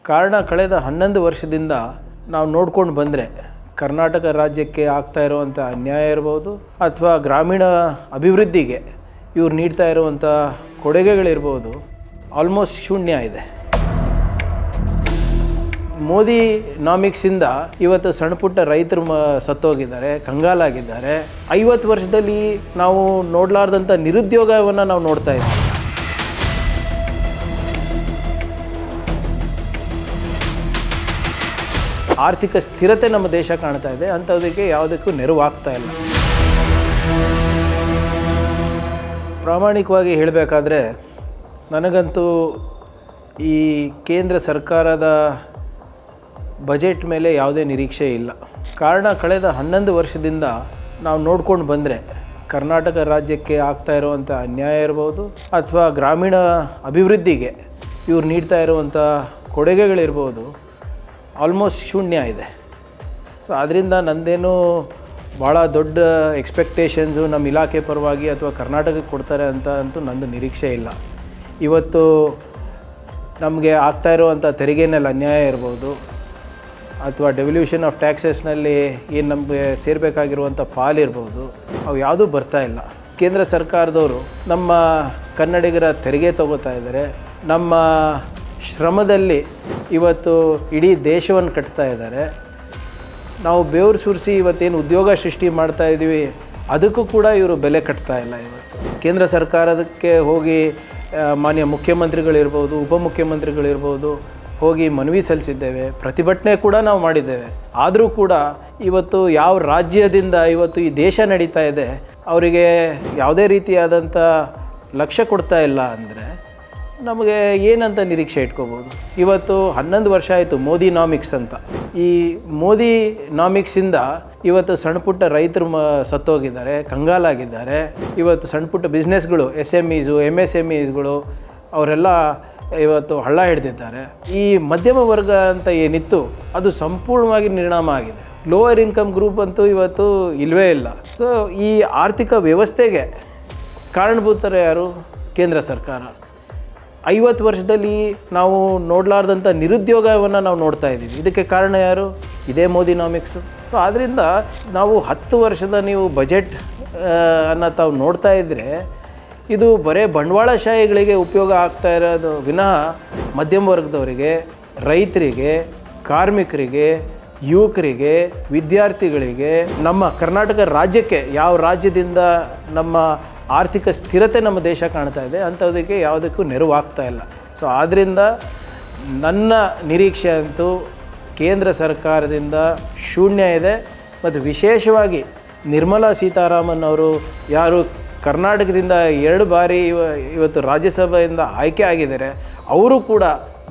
ಕಾರಣ ಕಳೆದ 11 ವರ್ಷದಿಂದ ನಾವು ನೋಡ್ಕೊಂಡು ಬಂದರೆ ಕರ್ನಾಟಕ ರಾಜ್ಯಕ್ಕೆ ಆಗ್ತಾ ಇರುವಂಥ ಅನ್ಯಾಯ ಇರ್ಬೋದು ಅಥವಾ ಗ್ರಾಮೀಣ ಅಭಿವೃದ್ಧಿಗೆ ಇವ್ರು ನೀಡ್ತಾ ಇರುವಂಥ ಕೊಡುಗೆಗಳಿರ್ಬೋದು ಆಲ್ಮೋಸ್ಟ್ ಶೂನ್ಯ ಇದೆ. ಮೋದಿ ನಾಮಿಕ್ಸಿಂದ ಇವತ್ತು ಸಣ್ಣ ಪುಟ್ಟ ರೈತರು ಸತ್ತೋಗಿದ್ದಾರೆ, ಕಂಗಾಲಾಗಿದ್ದಾರೆ. 50 ವರ್ಷದಲ್ಲಿ ನಾವು ನೋಡಲಾರ್ದಂಥ ನಿರುದ್ಯೋಗವನ್ನು ನಾವು ನೋಡ್ತಾ ಇದ್ದೀವಿ. ಆರ್ಥಿಕ ಸ್ಥಿರತೆ ನಮ್ಮ ದೇಶ ಕಾಣ್ತಾ ಇದೆ, ಅಂಥದಕ್ಕೆ ಯಾವುದಕ್ಕೂ ನೆರವಾಗ್ತಾ ಇಲ್ಲ. ಪ್ರಾಮಾಣಿಕವಾಗಿ ಹೇಳಬೇಕಾದ್ರೆ ನನಗಂತೂ ಈ ಕೇಂದ್ರ ಸರ್ಕಾರದ ಬಜೆಟ್ ಮೇಲೆ ಯಾವುದೇ ನಿರೀಕ್ಷೆ ಇಲ್ಲ. ಕಾರಣ ಕಳೆದ 11 ವರ್ಷದಿಂದ ನಾವು ನೋಡ್ಕೊಂಡು ಬಂದರೆ ಕರ್ನಾಟಕ ರಾಜ್ಯಕ್ಕೆ ಆಗ್ತಾ ಇರುವಂಥ ಅನ್ಯಾಯ ಇರ್ಬೋದು ಅಥವಾ ಗ್ರಾಮೀಣ ಅಭಿವೃದ್ಧಿಗೆ ಇವ್ರು ನೀಡ್ತಾ ಇರುವಂಥ ಕೊಡುಗೆಗಳಿರ್ಬೋದು ಆಲ್ಮೋಸ್ಟ್ ಶೂನ್ಯ ಇದೆ. ಸೊ ಅದರಿಂದ ನಂದೇನು ಭಾಳ ದೊಡ್ಡ ಎಕ್ಸ್ಪೆಕ್ಟೇಷನ್ಸು ನಮ್ಮ ಇಲಾಖೆ ಪರವಾಗಿ ಅಥವಾ ಕರ್ನಾಟಕಕ್ಕೆ ಕೊಡ್ತಾರೆ ಅಂತ ಅಂತೂ ನಂದು ನಿರೀಕ್ಷೆ ಇಲ್ಲ. ಇವತ್ತು ನಮಗೆ ಆಗ್ತಾ ಇರುವಂಥ ತೆರಿಗೆನಲ್ಲಿ ಅನ್ಯಾಯ ಇರ್ಬೋದು ಅಥವಾ ಡೆವಲ್ಯೂಷನ್ ಆಫ್ ಟ್ಯಾಕ್ಸಸ್ನಲ್ಲಿ ಏನು ನಮಗೆ ಸೇರಬೇಕಾಗಿರುವಂಥ ಪಾಲಿರ್ಬೋದು, ಅವು ಯಾವುದೂ ಬರ್ತಾ ಇಲ್ಲ. ಕೇಂದ್ರ ಸರ್ಕಾರದವರು ನಮ್ಮ ಕನ್ನಡಿಗರ ತೆರಿಗೆ ತಗೋತಾ ಇದ್ದಾರೆ. ನಮ್ಮ ಶ್ರಮದಲ್ಲಿ ಇವತ್ತು ಇಡೀ ದೇಶವನ್ನು ಕಟ್ತಾ ಇದ್ದಾರೆ. ನಾವು ಬೆವರು ಸುರಿಸಿ ಇವತ್ತೇನು ಉದ್ಯೋಗ ಸೃಷ್ಟಿ ಮಾಡ್ತಾ ಇದ್ದೀವಿ ಅದಕ್ಕೂ ಕೂಡ ಇವರು ಬೆಲೆ ಕಟ್ತಾ ಇಲ್ಲ. ಇವತ್ತು ಕೇಂದ್ರ ಸರ್ಕಾರಕ್ಕೆ ಹೋಗಿ ಮಾನ್ಯ ಮುಖ್ಯಮಂತ್ರಿಗಳಿರ್ಬೋದು, ಉಪಮುಖ್ಯಮಂತ್ರಿಗಳಿರ್ಬೋದು ಹೋಗಿ ಮನವಿ ಸಲ್ಲಿಸಿದ್ದೇವೆ, ಪ್ರತಿಭಟನೆ ಕೂಡ ನಾವು ಮಾಡಿದ್ದೇವೆ. ಆದರೂ ಕೂಡ ಇವತ್ತು ಯಾವ ರಾಜ್ಯದಿಂದ ಇವತ್ತು ಈ ದೇಶ ನಡೀತಾ ಇದೆ ಅವರಿಗೆ ಯಾವುದೇ ರೀತಿಯಾದಂಥ ಲಕ್ಷ್ಯ ಕೊಡ್ತಾ ಇಲ್ಲ ಅಂದರೆ ನಮಗೆ ಏನಂತ ನಿರೀಕ್ಷೆ ಇಟ್ಕೋಬೋದು. ಇವತ್ತು 11 ವರ್ಷ ಆಯಿತು ಮೋದಿ ನಾಮಿಕ್ಸ್ ಅಂತ. ಈ ಮೋದಿ ನಾಮಿಕ್ಸಿಂದ ಇವತ್ತು ಸಣ್ಣ ಪುಟ್ಟ ರೈತರು ಸತ್ತೋಗಿದ್ದಾರೆ, ಕಂಗಾಲಾಗಿದ್ದಾರೆ. ಇವತ್ತು ಸಣ್ಣ ಪುಟ್ಟ ಬಿಸ್ನೆಸ್ಗಳು SMEಸು MSMEಸ್ಗಳು ಅವರೆಲ್ಲ ಇವತ್ತು ಹಳ್ಳ ಹಿಡ್ದಿದ್ದಾರೆ. ಈ ಮಧ್ಯಮ ವರ್ಗ ಅಂತ ಏನಿತ್ತು ಅದು ಸಂಪೂರ್ಣವಾಗಿ ನಿರ್ನಾಮ ಆಗಿದೆ. ಲೋವರ್ ಇನ್ಕಮ್ ಗ್ರೂಪ್ ಅಂತೂ ಇವತ್ತು ಇಲ್ಲವೇ ಇಲ್ಲ. ಸೊ ಈ ಆರ್ಥಿಕ ವ್ಯವಸ್ಥೆಗೆ ಕಾರಣಭೂತರು ಯಾರು? ಕೇಂದ್ರ ಸರ್ಕಾರ. 50 ವರ್ಷದಲ್ಲಿ ನಾವು ನೋಡಲಾರ್ದಂಥ ನಿರುದ್ಯೋಗವನ್ನು ನಾವು ನೋಡ್ತಾ ಇದ್ದೀವಿ. ಇದಕ್ಕೆ ಕಾರಣ ಯಾರು? ಇದೇ ಮೋದಿ ನಾಮಿಕ್ಸು. ಸೊ ಆದ್ದರಿಂದ ನಾವು 10 ವರ್ಷದ ನೀವು ಬಜೆಟ್ ಅನ್ನು ತಾವು ನೋಡ್ತಾ ಇದ್ದರೆ ಇದು ಬರೀ ಬಂಡವಾಳಶಾಹಿಗಳಿಗೆ ಉಪಯೋಗ ಆಗ್ತಾ ಇರೋದು ವಿನಃ ಮಧ್ಯಮ ವರ್ಗದವರಿಗೆ, ರೈತರಿಗೆ, ಕಾರ್ಮಿಕರಿಗೆ, ಯುವಕರಿಗೆ, ವಿದ್ಯಾರ್ಥಿಗಳಿಗೆ, ನಮ್ಮ ಕರ್ನಾಟಕ ರಾಜ್ಯಕ್ಕೆ ಯಾವ ರಾಜ್ಯದಿಂದ ನಮ್ಮ ಆರ್ಥಿಕ ಸ್ಥಿರತೆ ನಮ್ಮ ದೇಶ ಕಾಣ್ತಾ ಇದೆ ಅಂಥದಕ್ಕೆ ಯಾವುದಕ್ಕೂ ನೆರವಾಗ್ತಾ ಇಲ್ಲ. ಸೊ ಆದ್ದರಿಂದ ನನ್ನ ನಿರೀಕ್ಷೆ ಅಂತೂ ಕೇಂದ್ರ ಸರ್ಕಾರದಿಂದ ಶೂನ್ಯ ಇದೆ. ಮತ್ತು ವಿಶೇಷವಾಗಿ ನಿರ್ಮಲಾ ಸೀತಾರಾಮನ್ ಅವರು ಯಾರು ಕರ್ನಾಟಕದಿಂದ 2 ಬಾರಿ ಇವತ್ತು ರಾಜ್ಯಸಭೆಯಿಂದ ಆಯ್ಕೆ ಆಗಿದ್ದಾರೆ, ಅವರು ಕೂಡ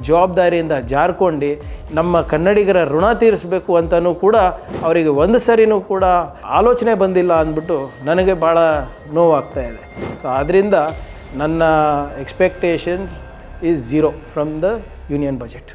ಜವಾಬ್ದಾರಿಯಿಂದ ಜಾರ್ಕೊಂಡು ನಮ್ಮ ಕನ್ನಡಿಗರ ಋಣ ತೀರಿಸಬೇಕು ಅಂತಲೂ ಕೂಡ ಅವರಿಗೆ ಒಂದು ಸರಿನೂ ಕೂಡ ಆಲೋಚನೆ ಬಂದಿಲ್ಲ ಅಂದ್ಬಿಟ್ಟು ನನಗೆ ಭಾಳ ನೋವಾಗ್ತಾ ಇದೆ. ಸೊ ಆದ್ದರಿಂದ ನನ್ನ expectations is 0 from the union budget.